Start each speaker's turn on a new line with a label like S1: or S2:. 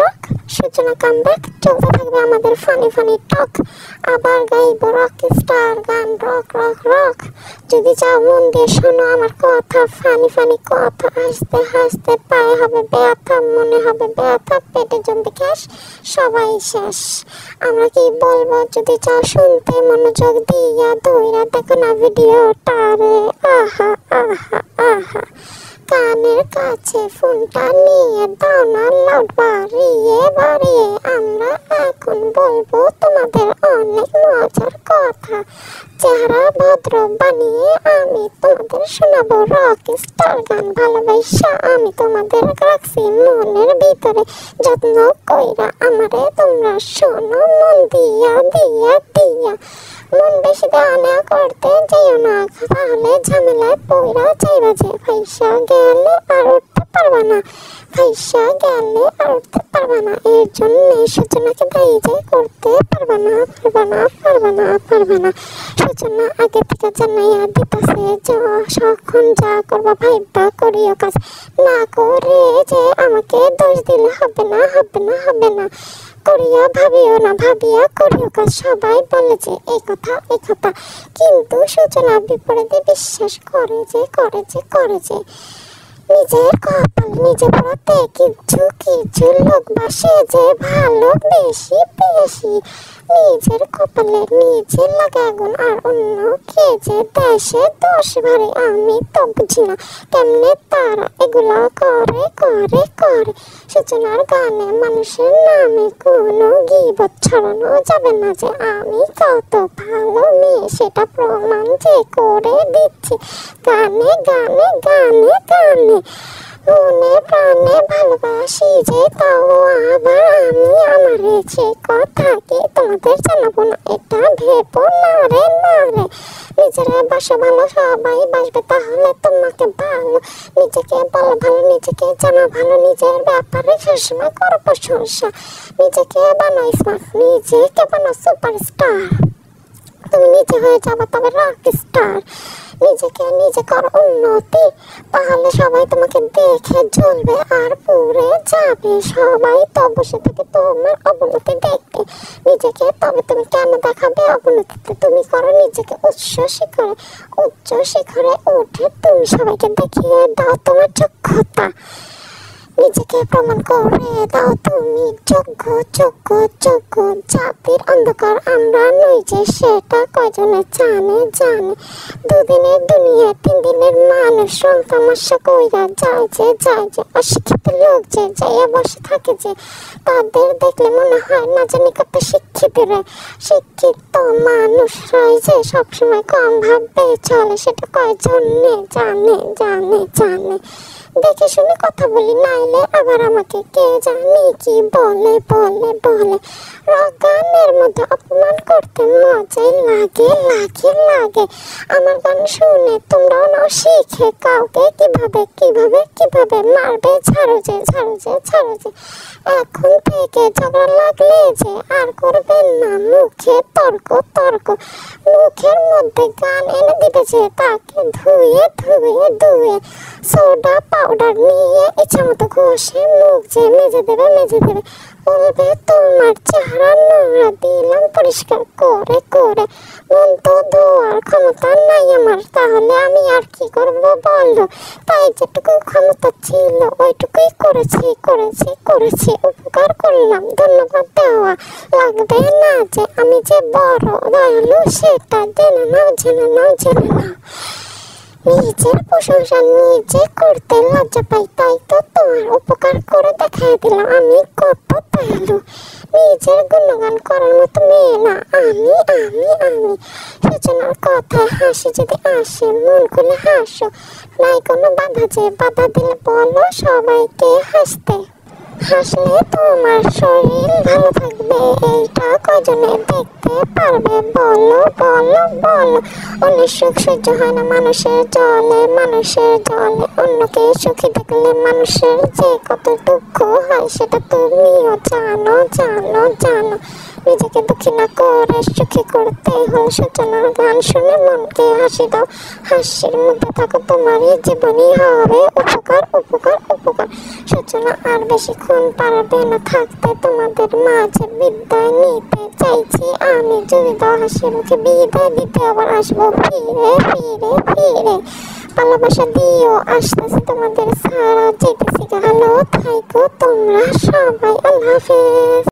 S1: Rock সূচনা comeback, চলতে থাকবে আমাদের ফানি ফানি টক। আবার গাইব রক স্টার গান, রক রক রক। যদি চাও মন দিয়ে শোনো আমার কথা, ফানি ফানি কথা। হাসতে হাসতে পায়ে হবে ব্যথা, মনে হবে ব্যথা, পেটে জমবে গ্যাস, সবাই শেষ। আমরা কি বলবো যদি চাও শুনতে, মনোযোগ দিয়া ধইরা দেখো না ভিডিওটা রে। আহা আহা আহা, কানের কাছে ফোনটা নিয়ে দাও না লাউড বাড়িয়ে বাড়িয়ে। আমরা এখন বলবো তোমাদের অনেক মজার কথা, চেহারা ভদ্র বানিয়ে আমি তোমাদের শোনাবো রক স্টার গান। ভালোবাসা আমি তোমাদের রাখছি মনের ভিতরে, যত্ন কইরা আমারে তোমরা শোনো মন দিয়া দিয়া দিয়া। মন বেশি দেওয়া করতে যেও না, তাহলে ঝামেলায় পইরা যাইবা যে। পয়সা গেলে আর উঠতে পারবা না, পয়সা গেলে আর উঠতে পারবা না। এর জন্য সূচনাকে দায়ী যে করতে পারবা না পারবা না পারবা না পারবা না। সূচনা আগে থেকে জানাইয়া দিতেছে যখন যা করবা ভাইবা করিও কাজ, না করে যে আমাকে দোষ দিলে হবে না হবে না হবে না। করিয়া ভাবিও না, ভাবিয়া করিও কাজ। সবাই বলে যে এই কথা এই কথা, কিন্তু সূচনা বিপরীতে বিশ্বাস করে যে করে যে করে যে। নিজের কপাল নিজে পড়াতে কিছু কিছু লোক বাসে যে ভালো বেশি বেশি। নিজের কপালে নিজে লাগে আগুন, আর অন্য কে যে দেশে দোষ ভারে। আমি তো বুঝি না কেমনে তারা এগুলো করে করে করে। সূচনার গানে মানুষের নামে কোনো গীবত ছড়ানো যাবে না যে। আমি কত ভালো মেয়ে সেটা প্রমাণ যে করে দিচ্ছি গানে গানে গানে গানে। মনে প্রাণে ভালোবাসি যে, তাও আবার আমি আমার সে কথাকে তোমাদের জানাবো না, এটা ভেবো না রে না রে। নিজেরা বাসো ভালো, সবাই বাসবে তাহলে তোমাকে ভালো। নিজেকে বলো ভালো, নিজেকে জানা ভালো, নিজের ব্যাপারে সবসময় করো প্রশংসা। নিজেকে বানাই স্মার্ট, নিজেকে বানাও সুপারস্টার। তুমি নিজে হয়ে যাবো তবে রক স্টার। নিজেকে নিজে করো উন্নতি, তাহলে সবাই তোমাকে দেখে জ্বলবে আর পুড়ে যাবে। সবাই তো বসে থেকে তোমার অবনতি দেখবে, নিজেকে তবে তুমি কেন দেখাবে অবনতিতে। তুমি করো নিজেকে উচ্চ শিখরে, উচ্চ শিখরে উঠে তুমি সবাইকে দেখিয়ে দাও তোমার যোগ্যতা। নিজেকে প্রমাণ করে দাও তুমি যোগ্য যোগ্য যোগ্য। জাতির অন্ধকার আমরা নই যে, সেটা কয়জনে জানে জানে। দুদিনের দুনিয়া 3 দিনের মানুষ রং তামাশা কইরা যায় যে যায় যে। অশিক্ষিত লোক যে যাইয়া বসে থাকে যে, তাদের দেখলে মনে হয় না জানি কত শিক্ষিতরা। শিক্ষিত মানুষরাই যে সবসময় কম ভাববে চলে, সেটা কয়জনে জানে জানে জানে। দেখে শুনে কথা বলি, নাইলে আবার আমাকে কে জানি কি বলে বলে বলে। রক গানের মধ্যে অপমান করতে মজাই লাগে লাগে লাগে। আমার গান শুনে তোমরাও না শিখে কাউকে কিভাবে কিভাবে কিভাবে মারবে। ছাড়ো যে ছাড়ো যে ছাড়ো যে। এখন থেকে ঝগড়া লাগলে যে আর করবেন না মুখে তর্ক তর্ক। মুখের মধ্যে গান এনে দিবে যে, তাকে ধুয়ে ধুয়ে ধুয়ে সোডা পাউডার নিয়ে ইচ্ছা মতো ঘষে মুখ যে মেজে দেবে মেজে দেবে। বলবে তোমার চেহারা নোংরা, দিলাম পরিষ্কার করে করে। মন তো ধোয়ার ক্ষমতা নাই আমার, তাহলে আমি আর কি করবো বলো। তাই যেটুকু ক্ষমতা ছিল ওইটুকুই করেছি করেছি করেছি। উপকার করলাম, ধন্যবাদ দেওয়া লাগবে না যে। আমি যে বড় দয়ালু সেটা জেনে নাও জেনে নাও জেনে নাও। নিজের প্রশংসা নিজে করতে লজ্জা পাই, তাই তো তোমার উপকার করে দেখাই দিলাম আমি কত দয়ালু। নিজের গুণগান করার মতো মেয়ে না আমি আমি আমি। সূচনার কথায় হাসি যদি আসে, মন খুলে হাসো, নাই কোনো বাধা যে। বাধা দিলে বলো সবাইকে হাসতে, হাসলে তোমার শরীর ভালো থাকবে। এইটা কজনে দেখতে পারবে বলো বলো বলো। অনেক সুখ সহ্য হয় না মানুষের জলে, মানুষের জলে। অন্যকে সুখী দেখলে মানুষের যে কত দুঃখ হয়, সেটা তুমিও জানো জানো জানো। নিজেকে দুঃখী না করে সুখী করতে হলে সূচনার গান শুনে মনকে হাসি দাও। হাসির মধ্যে থাকো, তোমারই জীবনই হবে উপকার উপকার উপকার। সূচনা আর বেশিক্ষণ পারবে না থাকতে তোমাদের মাঝে, বিদায় নিতে চাইছি আমি। যদি দাও হাসি মুখে বিদায় দিতে আবার আসবো ফিরে ফিরে ফিরে। ভালোবাসা দিও, আসতেছি তোমাদের সারা যেতেছি। হ্যালো থাইকো তোমরা সবাই, আল্লাহ হাফেজ।